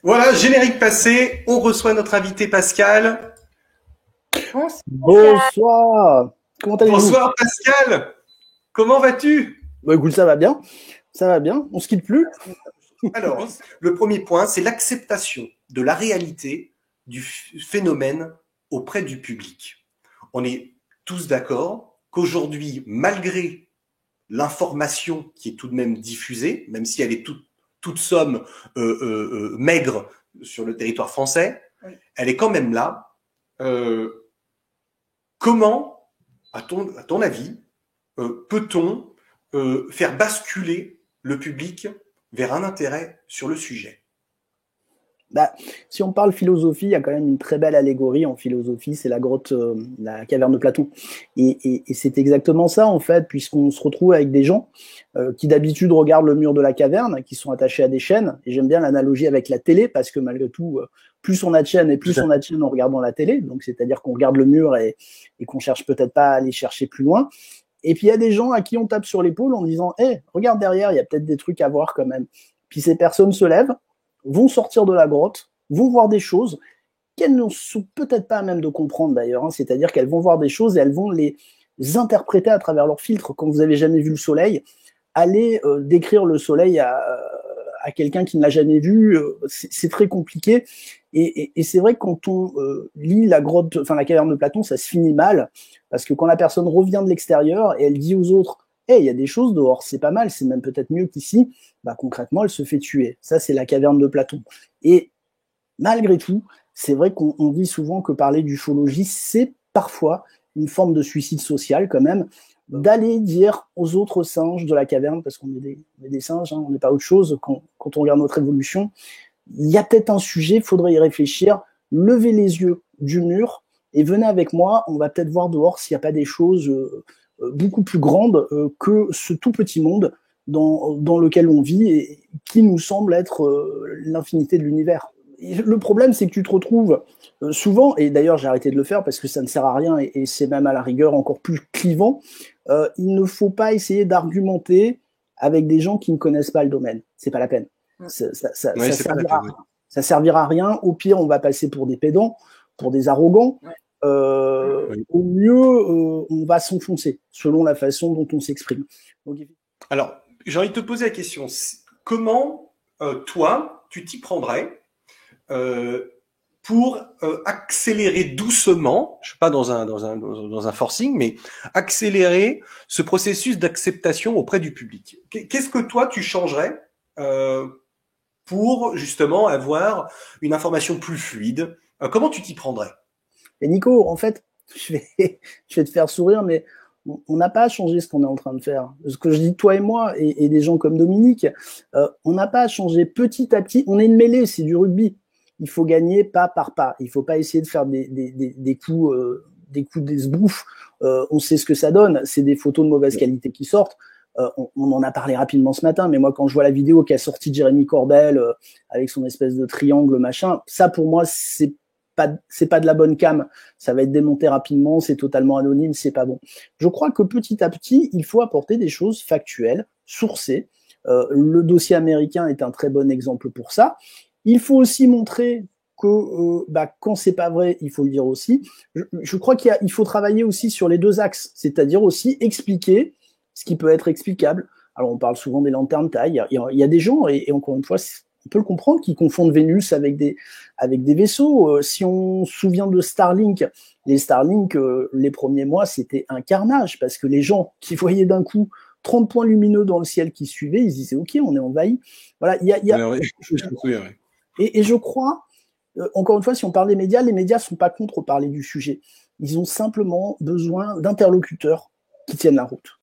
Voilà, générique passé, on reçoit notre invité Pascal. Bonsoir. Bonsoir. Comment allez-vous? Bonsoir Pascal, comment vas-tu? Bah écoute, ça va bien. Ça va bien. On se quitte plus. Alors, le premier point, c'est l'acceptation de la réalité du phénomène auprès du public. On est tous d'accord qu'aujourd'hui, malgré l'information qui est tout de même diffusée, même si elle est toute somme maigre sur le territoire français, Oui. elle est quand même là. Comment, à ton avis, peut-on faire basculer le public vers un intérêt sur le sujet? Bah, si on parle philosophie, il y a quand même une très belle allégorie en philosophie, c'est la grotte, la caverne de Platon. Et c'est exactement ça, en fait, puisqu'on se retrouve avec des gens qui d'habitude regardent le mur de la caverne, qui sont attachés à des chaînes. Et j'aime bien l'analogie avec la télé, parce que malgré tout, plus on a de chaînes et plus on a de chaînes en regardant la télé. Donc, c'est-à-dire qu'on regarde le mur et qu'on cherche peut-être pas à aller chercher plus loin. Et puis, il y a des gens à qui on tape sur l'épaule en disant, hey, regarde derrière, il y a peut-être des trucs à voir quand même. Puis ces personnes se lèvent, vont sortir de la grotte, vont voir des choses qu'elles ne sont peut-être pas à même de comprendre d'ailleurs, hein. C'est-à-dire qu'elles vont voir des choses et elles vont les interpréter à travers leur filtre. Quand vous avez jamais vu le soleil, allez décrire le soleil à quelqu'un qui ne l'a jamais vu, c'est très compliqué. Et c'est vrai que quand on lit la grotte, enfin la caverne de Platon, ça se finit mal, parce que quand la personne revient de l'extérieur et elle dit aux autres, hey, il y a des choses dehors, c'est pas mal, c'est même peut-être mieux qu'ici, bah, concrètement, elle se fait tuer. Ça, c'est la caverne de Platon. Et malgré tout, c'est vrai qu'on dit souvent que parler d'ufologie, c'est parfois une forme de suicide social quand même, d'aller dire aux autres singes de la caverne, parce qu'on est des singes, hein, on n'est pas autre chose quand on regarde notre évolution, il y a peut-être un sujet, il faudrait y réfléchir, levez les yeux du mur et venez avec moi, on va peut-être voir dehors s'il n'y a pas des choses beaucoup plus grandes que ce tout petit monde dans lequel on vit et qui nous semble être l'infinité de l'univers. Et le problème, c'est que tu te retrouves souvent, et d'ailleurs j'ai arrêté de le faire parce que ça ne sert à rien et c'est même à la rigueur encore plus clivant, il ne faut pas essayer d'argumenter avec des gens qui ne connaissent pas le domaine. C'est pas la peine. Oui, c'est pas la peine. Ça servira à rien. Au pire, on va passer pour des pédants, pour des arrogants. Oui. Au mieux, on va s'enfoncer selon la façon dont on s'exprime. Donc, Alors, j'ai envie de te poser la question. Comment, toi, tu t'y prendrais pour accélérer doucement, je ne suis pas dans un forcing, mais accélérer ce processus d'acceptation auprès du public? Qu'est-ce que toi, tu changerais pour justement avoir une information plus fluide? Comment tu t'y prendrais? Et Nico, en fait, je vais te faire sourire, mais on n'a pas à changer ce qu'on est en train de faire. Ce que je dis, toi et moi, et des gens comme Dominique, on n'a pas à changer petit à petit. On est une mêlée, c'est du rugby. Il faut gagner pas par pas. Il ne faut pas essayer de faire des coups d'esbrouf. On sait ce que ça donne. C'est des photos de mauvaise qualité qui sortent. On en a parlé rapidement ce matin, mais moi, quand je vois la vidéo qu'a sorti Jérémy Corbel avec son espèce de triangle, machin, ça, pour moi, c'est pas de la bonne cam, ça va être démonté rapidement, c'est totalement anonyme, c'est pas bon. Je crois que petit à petit, il faut apporter des choses factuelles, sourcées. Le dossier américain est un très bon exemple pour ça. Il faut aussi montrer que quand c'est pas vrai, il faut le dire aussi. Je crois qu'il faut travailler aussi sur les deux axes, c'est-à-dire aussi expliquer ce qui peut être explicable. Alors on parle souvent des lanternes taille, il y a des gens, et encore une fois, on peut le comprendre, qui confondent Vénus avec des vaisseaux. Si on se souvient de Starlink, les Starlink, les premiers mois, c'était un carnage, parce que les gens qui voyaient d'un coup 30 points lumineux dans le ciel qui suivaient, ils disaient, OK, on est envahi. Voilà, et je crois, encore une fois, si on parle des médias, les médias ne sont pas contre parler du sujet. Ils ont simplement besoin d'interlocuteurs qui tiennent la route.